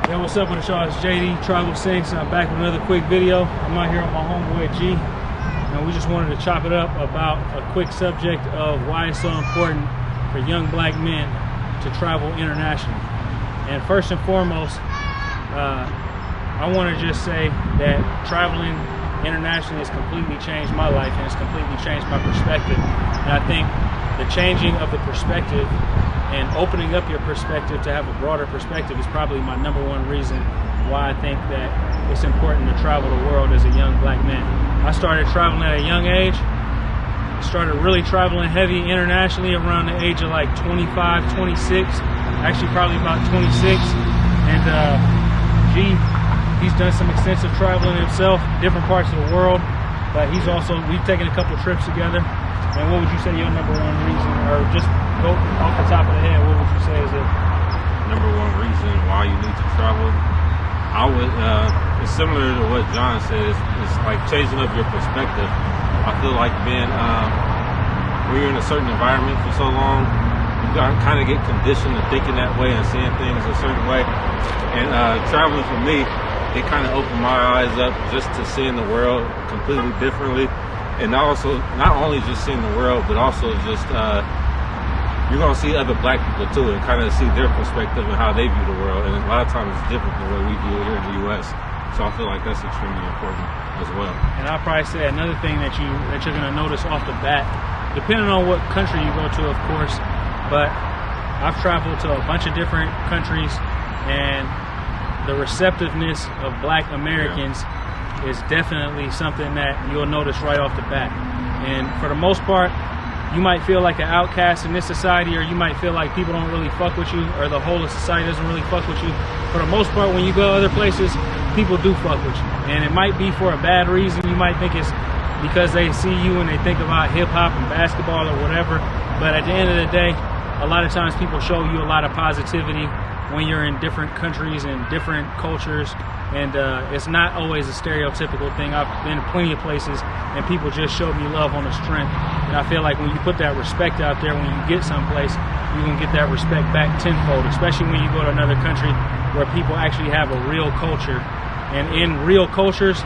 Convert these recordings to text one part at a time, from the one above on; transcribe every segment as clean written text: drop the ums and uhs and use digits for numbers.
Yo, what's up with the show? It's JD Tribal Saints. I'm back with another quick video. I'm out here with my homeboy G, and we just wanted to chop it up about a quick subject of why it's so important for young black men to travel internationally. And first and foremost, I want to just say that traveling internationally has completely changed my life, and it's completely changed my perspective. And I think the changing of the perspective and opening up your perspective to have a broader perspective is probably my #1 reason why I think that it's important to travel the world as a young black man. I started traveling at a young age, started really traveling heavy internationally around the age of like 25, 26, actually probably about 26. And he's done some extensive traveling himself, different parts of the world, but we've taken a couple trips together. And what would you say your #1 reason, or just go off the top of the head, what would you say is it? #1 reason why you need to travel? It's similar to what John said. It's like changing up your perspective. I feel like when you're in a certain environment for so long, you got to kind of get conditioned to thinking that way and seeing things a certain way. And traveling for me, it kind of opened my eyes up just to seeing the world completely differently. And also, not only just seeing the world, but also just you're going to see other black people too, and kind of see their perspective and how they view the world. And a lot of times it's different than the way we view it here in the U.S. So I feel like that's extremely important as well. And I'll probably say another thing that you're going to notice off the bat, depending on what country you go to, of course, but I've traveled to a bunch of different countries, and the receptiveness of black Americans is definitely something that you'll notice right off the bat. And for the most part, you might feel like an outcast in this society, or you might feel like people don't really fuck with you, or the whole of society doesn't really fuck with you. For the most part, when you go other places, people do fuck with you. And it might be for a bad reason. You might think it's because they see you and they think about hip-hop and basketball or whatever. But at the end of the day, a lot of times people show you a lot of positivity when you're in different countries and different cultures. And it's not always a stereotypical thing. I've been to plenty of places and people just showed me love on the strength. And I feel like when you put that respect out there, when you get someplace, you can get that respect back tenfold, especially when you go to another country where people actually have a real culture. And in real cultures,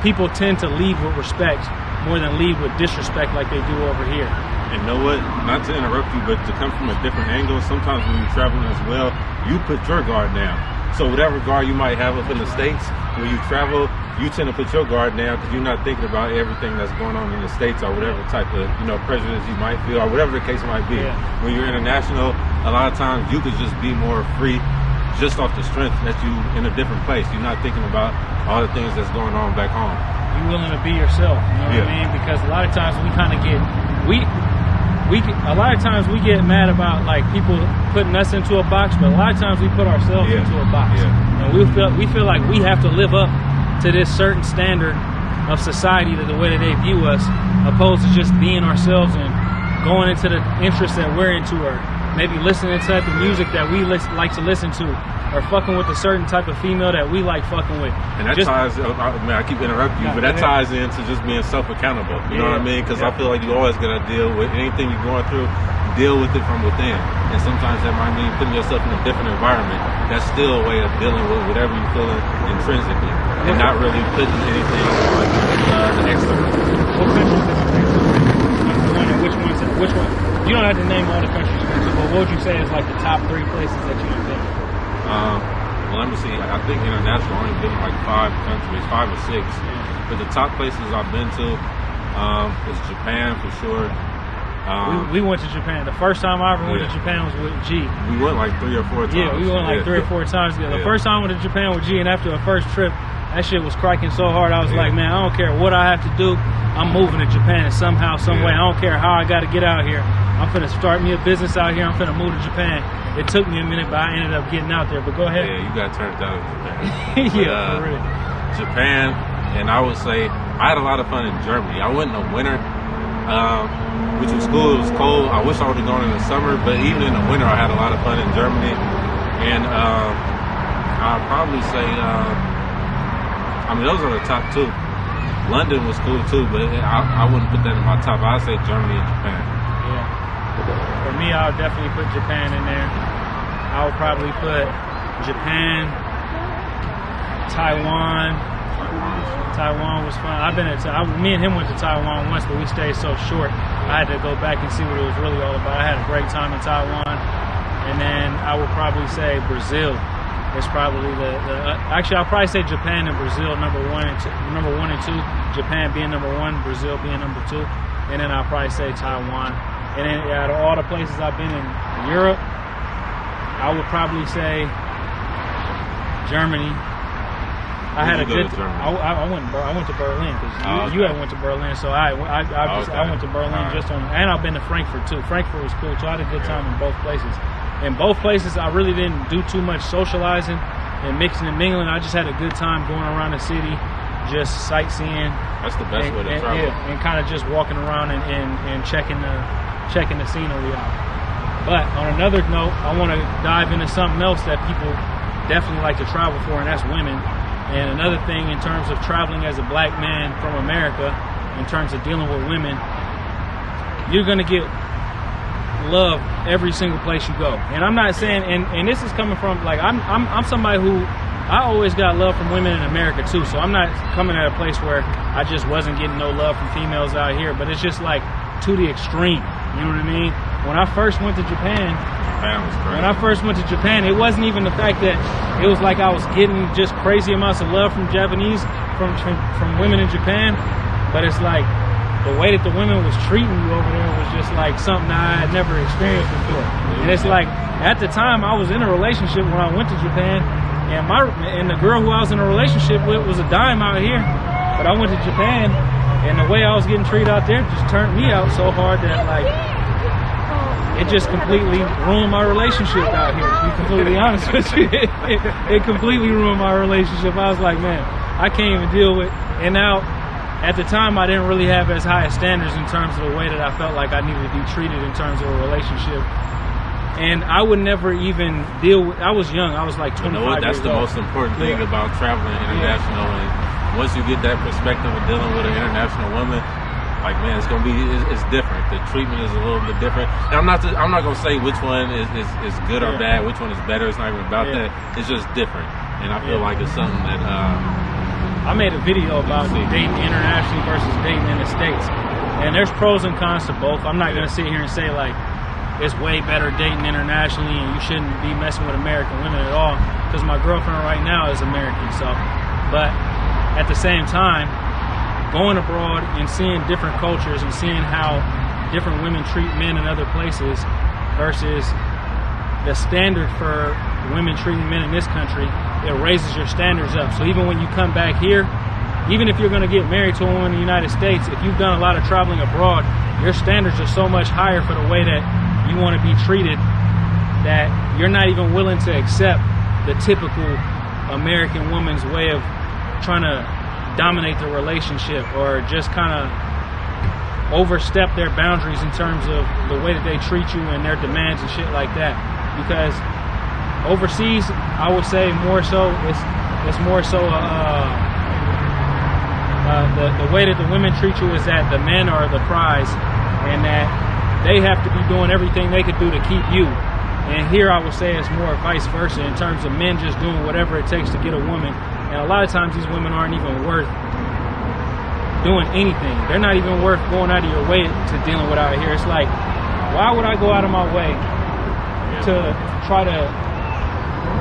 people tend to lead with respect more than lead with disrespect like they do over here. And know what? Not to interrupt you, but to come from a different angle, sometimes when you're traveling as well, you put your guard down. So whatever guard you might have up in the States, when you travel, you tend to put your guard down because you're not thinking about everything that's going on in the States or whatever type of, prejudice you might feel or whatever the case might be. Yeah. When you're international, a lot of times you could just be more free just off the strength that you in a different place. You're not thinking about all the things that's going on back home. You're willing to be yourself, you know what I mean? Because a lot of times we kind of get, a lot of times we get mad about like people putting us into a box, but a lot of times we put ourselves into a box. And we feel like we have to live up to this certain standard of society, that the way that they view us, opposed to just being ourselves and going into the interests that we're into, or maybe listening to the music that we like to listen to, or fucking with a certain type of female that we like fucking with. And that ties, I keep interrupting you, but that ties into just being self-accountable. You know what I mean? Because I feel like you always got to deal with anything you're going through, deal with it from within. And sometimes that might mean putting yourself in a different environment. That's still a way of dealing with whatever you're feeling intrinsically, and not really putting anything on the external. What countries did you think? Which one? You don't have to name all the countries you went to, but what would you say is like the top 3 places that you've been? Well, let me see. I think international, I've only been in like 5 countries, 5 or 6. But the top places I've been to is Japan for sure. We went to Japan. The first time I ever went to Japan was with G. We went like 3 or 4 times. Yeah, we went like 3 or 4 times together. The first time I went to Japan with G, and after the first trip, that shit was cracking so hard. I was like, man, I don't care what I have to do. I'm moving to Japan somehow, some way. I don't care how I got to get out here. I'm finna start me a business out here. I'm finna move to Japan. It took me a minute, but I ended up getting out there. But go ahead. Yeah, you got turned down in Japan. For real. Japan, and I would say I had a lot of fun in Germany. I went in the winter, which was cool. It was cold. I wish I would have gone in the summer, but even in the winter, I had a lot of fun in Germany. And I'd probably say, those are the top 2. London was cool too, but I wouldn't put that in my top. I'd say Germany and Japan. Yeah. For me, I would definitely put Japan in there. I would probably put Japan, Taiwan. Taiwan was fun. Me and him went to Taiwan once, but we stayed so short. I had to go back and see what it was really all about. I had a great time in Taiwan. And then I would probably say Brazil. It's probably actually I'll probably say Japan and Brazil number one and two. Japan being number one, Brazil being number two, and then I'll probably say Taiwan. And then out of all the places I've been in Europe, I would probably say Germany. I had a good. I went to Berlin because you had went to Berlin, so I went to Berlin just on, and I've been to Frankfurt too. Frankfurt was cool, so I had a good time in both places. In both places, I really didn't do too much socializing and mixing and mingling. I just had a good time going around the city, just sightseeing. That's the best way to travel. And kind of just walking around and checking the scenery out. But on another note, I want to dive into something else that people definitely like to travel for, and that's women. And another thing in terms of traveling as a black man from America, in terms of dealing with women, you're going to get love every single place you go. And I'm not saying, and this is coming from, like, I'm somebody who, I always got love from women in America too, so I'm not coming at a place where I just wasn't getting no love from females out here, but it's just like to the extreme, you know what I mean? When I first went to Japan, it wasn't even the fact that it was like I was getting just crazy amounts of love from Japanese, from women in Japan, but it's like the way that the women was treating you over there was just like something I had never experienced before. And it's like, at the time I was in a relationship when I went to Japan, and the girl who I was in a relationship with was a dime out here, but I went to Japan, and the way I was getting treated out there just turned me out so hard that, like, it just completely ruined my relationship out here, to be completely honest with you. It completely ruined my relationship. I was like, man, I can't even deal with. And now, at the time, I didn't really have as high standards in terms of the way that I felt like I needed to be treated in terms of a relationship. And I would never even deal with, I was young, I was like 25 years old. That's the most important thing about traveling international. And once you get that perspective of dealing with an international woman, like, man, it's different. The treatment is a little bit different. And I'm not gonna say which one is good or bad, which one is better. It's not even about that. It's just different. And I feel like it's something that I made a video about dating internationally versus dating in the States. And there's pros and cons to both. I'm not gonna sit here and say like it's way better dating internationally and you shouldn't be messing with American women at all, because my girlfriend right now is American. So, but at the same time, going abroad and seeing different cultures and seeing how different women treat men in other places versus the standard for women treating men in this country, it raises your standards up. So even when you come back here, even if you're going to get married to a woman in the United States, if you've done a lot of traveling abroad, your standards are so much higher for the way that you want to be treated that you're not even willing to accept the typical American woman's way of trying to dominate the relationship or just kind of overstep their boundaries in terms of the way that they treat you and their demands and shit like that. Because overseas, I would say more so it's more so the way that the women treat you is that the men are the prize and that they have to be doing everything they could do to keep you. And here I would say it's more vice versa in terms of men just doing whatever it takes to get a woman. And a lot of times these women aren't even worth doing anything. They're not even worth going out of your way to dealing with out here. It's like, why would I go out of my way to try to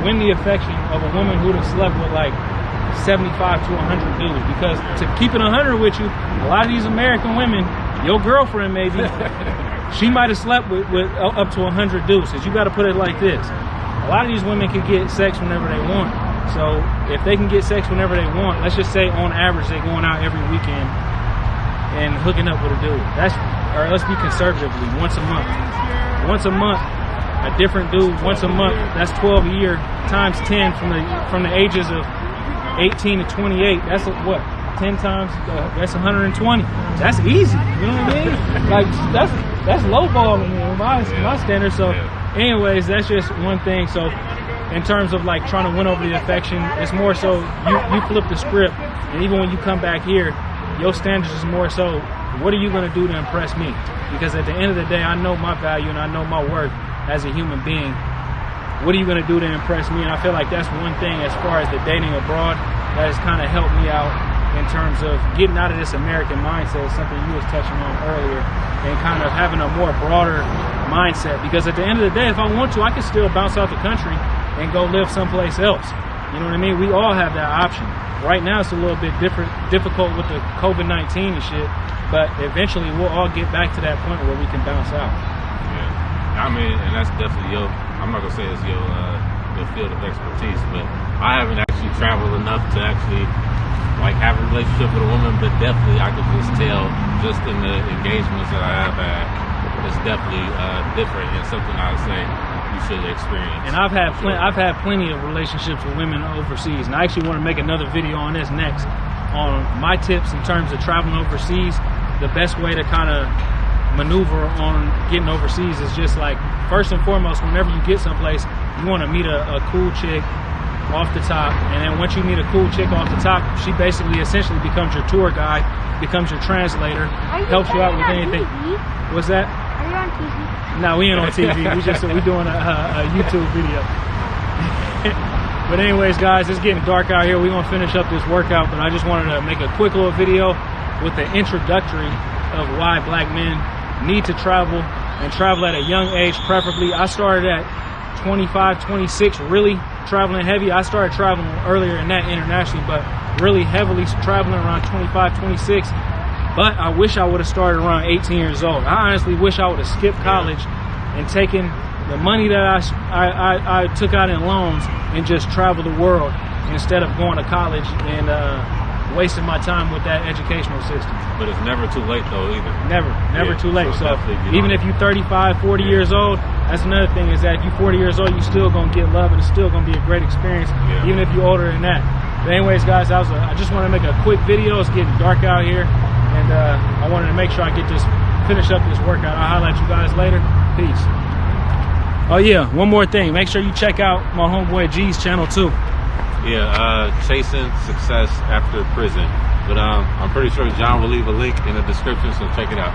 win the affection of a woman who'd have slept with like 75 to 100 dudes? Because to keep it 100 with you, a lot of these American women, your girlfriend maybe, she might have slept with up to 100 dudes. Because you got to put it like this. A lot of these women can get sex whenever they want. So if they can get sex whenever they want, let's just say on average they're going out every weekend and hooking up with a dude. Or let's be conservatively, once a month. Once a month, a different dude, once a month. That's 12 a year times 10 from the ages of 18 to 28. That's what? 10 times, that's 120. That's easy, you know what I mean? Like, that's lowballing in my standards. So anyways, that's just one thing. So in terms of like trying to win over the affection, it's more so you flip the script, and even when you come back here, your standards is more so, what are you going to do to impress me? Because at the end of the day, I know my value and I know my worth as a human being. what are you going to do to impress me? And I feel like that's one thing as far as the dating abroad that has kind of helped me out in terms of getting out of this American mindset, something you was touching on earlier, and kind of having a more broader mindset. Because at the end of the day, if I want to, I can still bounce out the country and go live someplace else. You know what I mean? We all have that option. Right now it's a little bit difficult with the COVID-19 and shit, but eventually we'll all get back to that point where we can bounce out. Yeah, I mean, and that's definitely I'm not gonna say it's your field of expertise, but I haven't actually traveled enough to actually like have a relationship with a woman, but definitely I could just tell just in the engagements that I have had, it's definitely different and something I would say you should experience. And I've had plenty of relationships with women overseas, and I actually want to make another video on this next, on my tips in terms of traveling overseas. The best way to kind of maneuver on getting overseas is just like, first and foremost, whenever you get someplace, you want to meet a cool chick off the top, and then once you meet a cool chick off the top, she basically essentially becomes your tour guide, becomes your translator, helps you out with anything. TV? What's that? Are you on TV? No, we ain't on TV. We're doing a YouTube video. But anyways, guys, it's getting dark out here. We're gonna finish up this workout, but I just wanted to make a quick little video with the introductory of why black men need to travel and travel at a young age, preferably. I started at 25, 26, really traveling heavy. I started traveling earlier than that internationally, but really heavily traveling around 25, 26. But I wish I would have started around 18 years old. I honestly wish I would have skipped college and taken the money that I took out in loans and just traveled the world instead of going to college and wasting my time with that educational system. But it's never too late though either. Never too late. So definitely even if you're 35, 40 years old, that's another thing, is that if you're 40 years old, you're still gonna get love, and it's still gonna be a great experience, even if you're older than that. But anyways, guys, I just want to make a quick video. It's getting dark out here, and I wanted to make sure I finish up this workout. I'll highlight you guys later. Peace. Oh yeah, one more thing. Make sure you check out my homeboy G's channel too. Yeah, Chasing Success After Prison. But I'm pretty sure John will leave a link in the description, so check it out.